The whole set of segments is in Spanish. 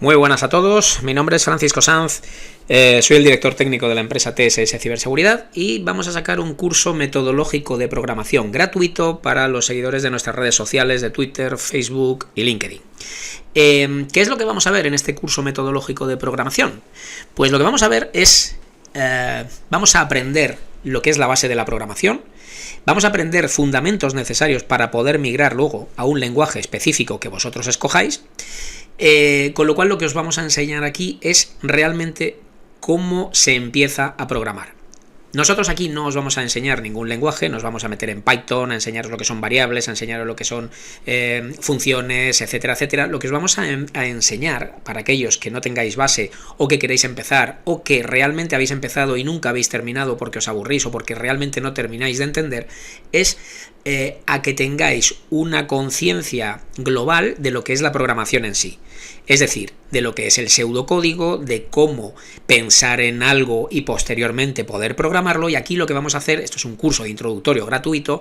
Muy buenas a todos, mi nombre es Francisco Sanz, soy el director técnico de la empresa TSS Ciberseguridad y vamos a sacar un curso metodológico de programación gratuito para los seguidores de nuestras redes sociales de Twitter, Facebook y LinkedIn. ¿Qué es lo que vamos a ver en este curso metodológico de programación? Pues lo que vamos a ver es, vamos a aprender lo que es la base de la programación. Vamos a aprender fundamentos necesarios para poder migrar luego a un lenguaje específico que vosotros escojáis. Con lo cual lo que os vamos a enseñar aquí es realmente cómo se empieza a programar. Nosotros aquí no os vamos a enseñar ningún lenguaje, nos vamos a meter en Python, a enseñaros lo que son variables, a enseñaros lo que son funciones, etcétera, etcétera. Lo que os vamos a enseñar, para aquellos que no tengáis base o que queréis empezar o que realmente habéis empezado y nunca habéis terminado porque os aburrís o porque realmente no termináis de entender, es a que tengáis una conciencia global de lo que es la programación en sí. Es decir, de lo que es el pseudocódigo, de cómo pensar en algo y posteriormente poder programarlo. Y aquí lo que vamos a hacer, esto es un curso introductorio gratuito,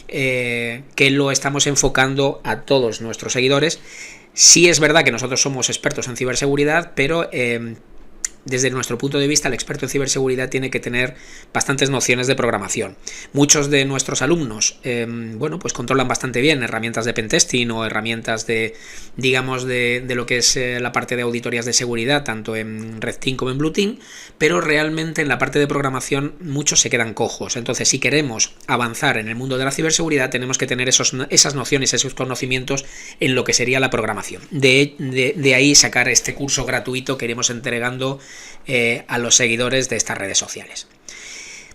que lo estamos enfocando a todos nuestros seguidores. Sí es verdad que nosotros somos expertos en ciberseguridad, pero desde nuestro punto de vista, el experto en ciberseguridad tiene que tener bastantes nociones de programación. Muchos de nuestros alumnos, bueno, pues controlan bastante bien herramientas de pentesting o herramientas de, digamos, de lo que es la parte de auditorías de seguridad, tanto en Red Team como en Blue Team, pero realmente en la parte de programación muchos se quedan cojos. Entonces, si queremos avanzar en el mundo de la ciberseguridad, tenemos que tener esas nociones, esos conocimientos en lo que sería la programación. De ahí sacar este curso gratuito que iremos entregando a los seguidores de estas redes sociales.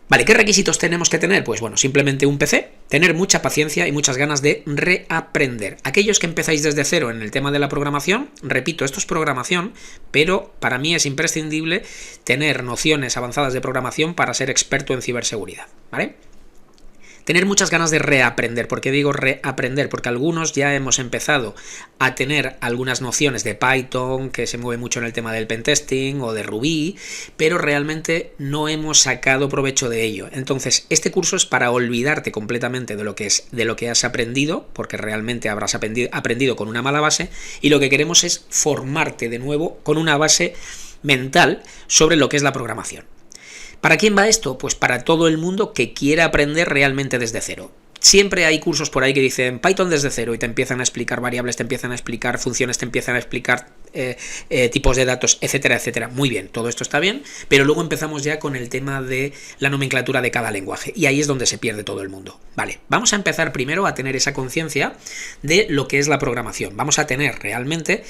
Vale, ¿qué requisitos tenemos que tener? Pues bueno, simplemente un PC, tener mucha paciencia y muchas ganas de reaprender. Aquellos que empezáis desde cero en el tema de la programación, repito, esto es programación, pero para mí es imprescindible tener nociones avanzadas de programación para ser experto en ciberseguridad, ¿vale? Tener muchas ganas de reaprender. ¿Por qué digo reaprender? Porque algunos ya hemos empezado a tener algunas nociones de Python, que se mueve mucho en el tema del pentesting, o de Ruby, pero realmente no hemos sacado provecho de ello. Entonces, este curso es para olvidarte completamente de lo que has aprendido, porque realmente habrás aprendido con una mala base, y lo que queremos es formarte de nuevo con una base mental sobre lo que es la programación. ¿Para quién va esto? Pues para todo el mundo que quiera aprender realmente desde cero. Siempre hay cursos por ahí que dicen Python desde cero y te empiezan a explicar variables, te empiezan a explicar funciones, te empiezan a explicar tipos de datos, etcétera, etcétera. Muy bien, todo esto está bien, pero luego empezamos ya con el tema de la nomenclatura de cada lenguaje y ahí es donde se pierde todo el mundo. Vale, vamos a empezar primero a tener esa conciencia de lo que es la programación. Vamos a tener realmente,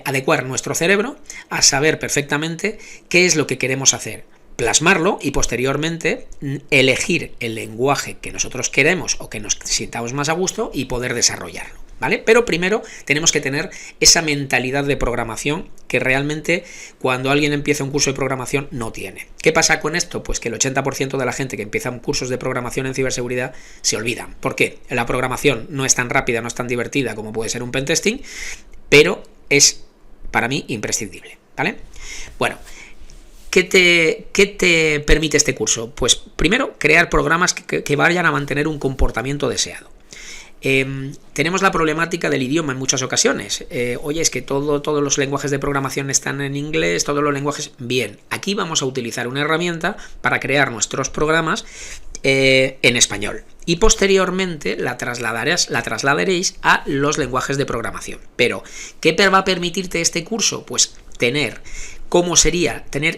adecuar nuestro cerebro a saber perfectamente qué es lo que queremos hacer. Plasmarlo y posteriormente elegir el lenguaje que nosotros queremos o que nos sintamos más a gusto y poder desarrollarlo, ¿vale? Pero primero tenemos que tener esa mentalidad de programación que realmente cuando alguien empieza un curso de programación no tiene. ¿Qué pasa con esto? Pues que el 80% de la gente que empieza cursos de programación en ciberseguridad se olvidan. ¿Por qué? La programación no es tan rápida, no es tan divertida como puede ser un pentesting, pero es para mí imprescindible, ¿vale? Bueno, ¿qué te permite este curso? Pues primero, crear programas que vayan a mantener un comportamiento deseado. Tenemos la problemática del idioma en muchas ocasiones. Oye, es que todos los lenguajes de programación están en inglés, todos los lenguajes... Bien, aquí vamos a utilizar una herramienta para crear nuestros programas en español. Y posteriormente la trasladaréis a los lenguajes de programación. Pero, ¿qué va a permitirte este curso? Pues tener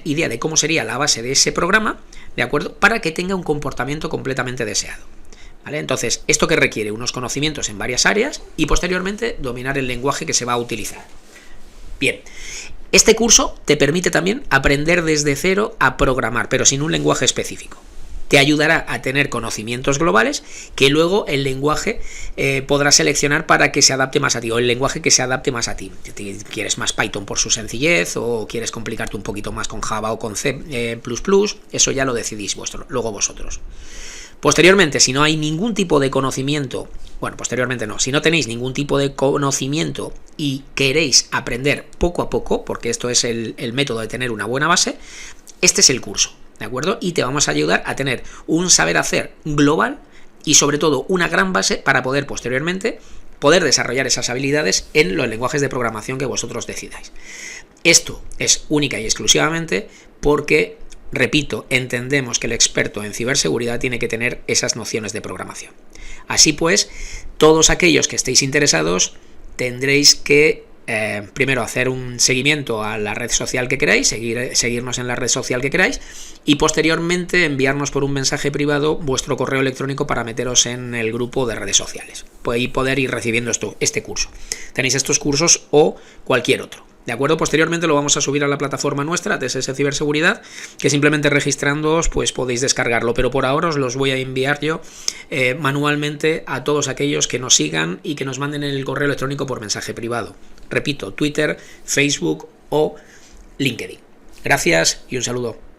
idea de cómo sería la base de ese programa, ¿de acuerdo? Para que tenga un comportamiento completamente deseado, ¿vale? Entonces, ¿esto qué requiere? Unos conocimientos en varias áreas y posteriormente dominar el lenguaje que se va a utilizar. Bien, este curso te permite también aprender desde cero a programar, pero sin un lenguaje específico. Te ayudará a tener conocimientos globales que luego el lenguaje podrás seleccionar para que se adapte más a ti, o el lenguaje que se adapte más a ti. ¿Quieres más Python por su sencillez o quieres complicarte un poquito más con Java o con C++? Eso ya lo decidís luego vosotros. Posteriormente, si no hay ningún tipo de conocimiento, si no tenéis ningún tipo de conocimiento y queréis aprender poco a poco, porque esto es el método de tener una buena base, este es el curso. ¿De acuerdo? Y te vamos a ayudar a tener un saber hacer global y sobre todo una gran base para poder posteriormente poder desarrollar esas habilidades en los lenguajes de programación que vosotros decidáis. Esto es única y exclusivamente porque, repito, entendemos que el experto en ciberseguridad tiene que tener esas nociones de programación. Así pues, todos aquellos que estéis interesados tendréis que primero hacer un seguimiento a la red social que queráis, seguirnos en la red social que queráis, y posteriormente enviarnos por un mensaje privado vuestro correo electrónico para meteros en el grupo de redes sociales y poder ir recibiendo este curso. Tenéis estos cursos o cualquier otro. ¿De acuerdo? Posteriormente lo vamos a subir a la plataforma nuestra, TSS Ciberseguridad, que simplemente registrándoos pues podéis descargarlo, pero por ahora os los voy a enviar yo manualmente a todos aquellos que nos sigan y que nos manden el correo electrónico por mensaje privado. Repito, Twitter, Facebook o LinkedIn. Gracias y un saludo.